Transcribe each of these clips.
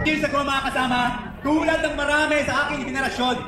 Cheers ako mga kasama, tulad ng marami sa aking henerasyon.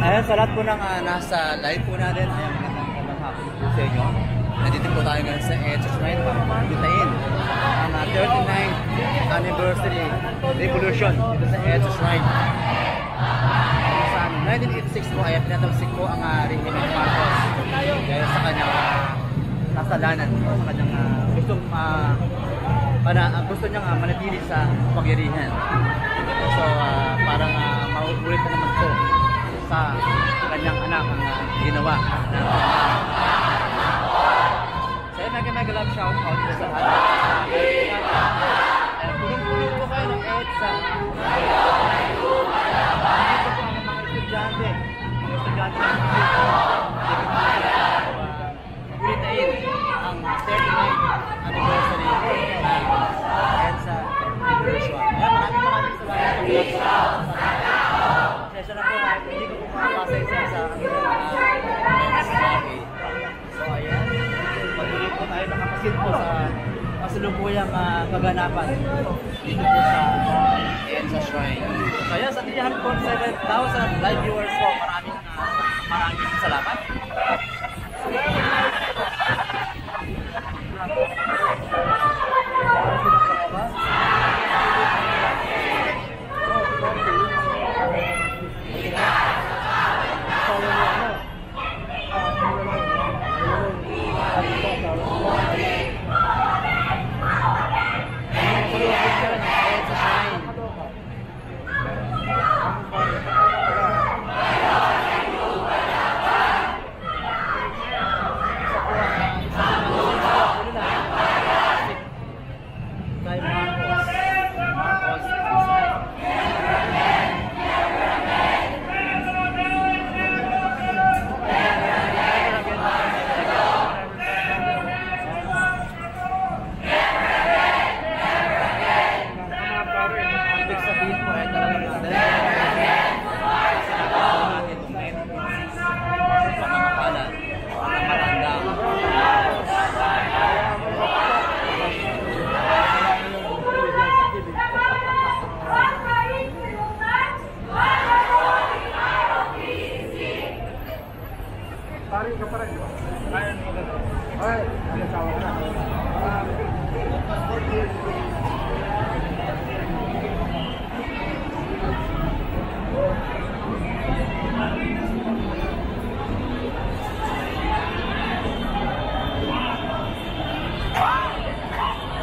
Ayan, sa lahat po ng nasa live po natin, ayan, magandang hapon po sa inyo. Nandito po tayo ngayon sa EDSA Shrine para makikitahin ang 39th anniversary revolution dito sa EDSA Shrine. Sa 1986 po ay pinatalsik po ang regime ni Marcos dahil sa kanyang kasalanan, sa kanyang gusto niyang manatili sa pangyarihan. So parang mauulit na naman po sa kanyang anak ang ginawa. So yun, mega love shout out po sa lahat. Punong-puno po kayo ng EDSA. Dito po ang mga estudyante. Mga estudyante ng ulitain ang 39th anniversary ng EDSA Revolution. Maraming salamat. Session na po, hindi ko po makapasa isa-isa ang so ayan, patuloy po tayo nakapasin po sa kasalukuyang kaganapan dito po sa EDSA Shrine. So ayan, sa 347,000 live viewers po, maraming salamat. Paring ka pa rin. Ay, nagsawa ka na.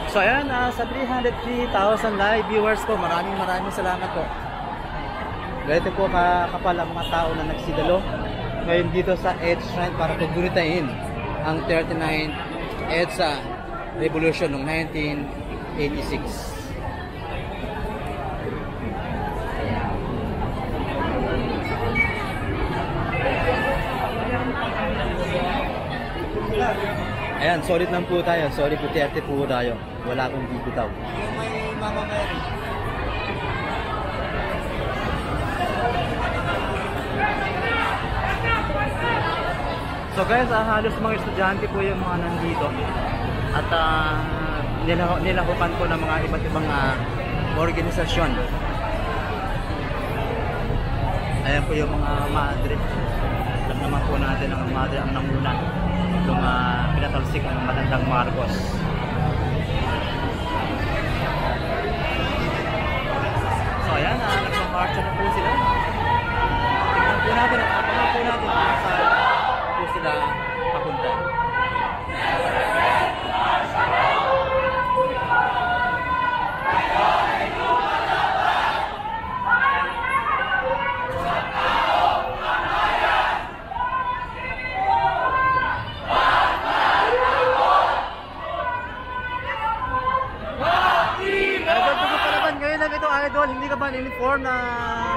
So ayan, sa 303,000 live viewers ko, maraming salamat po. Ganito po kapal ang mga tao na nagsidalo ngayon dito sa EDSA Shrine para pagbunitain ang 39th EDSA Revolution noong 1986. Ayan, solid lang po tayo. Sorry po, 30 po tayo. Wala akong bibitaw. Yung may Mama Mary. So guys, halos mga estudyante po yung mga nandito. At nilakukan po ng mga iba't ibang organisasyon. Ayan po yung mga madre. Alam naman po natin ang madre ang nanguna itong pinatalsik ang matandang Marcos. So ayan, nagmamarcha na po sila. Tingnan po natin, abangan po natin kung saan po sila papunta. Idol, hindi ka ba in-inform na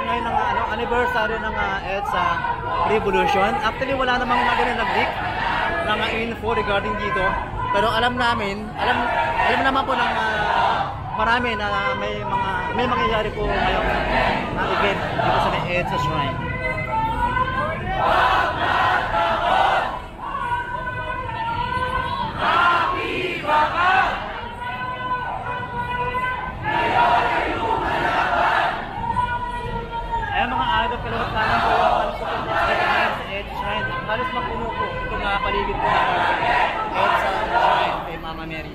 ngayon ang anniversary ng EDSA Revolution? Actually, wala namang magaling nag-leak ng info regarding dito. Pero alam naman po ng marami na may mangyayari po ngayong event dito sa EDSA Shrine. Ayan mga idol, kalawat namin po yung sa EDSA Shrine. Halos mapuno po itong paligid po ng EDSA Shrine kay Mama Mary.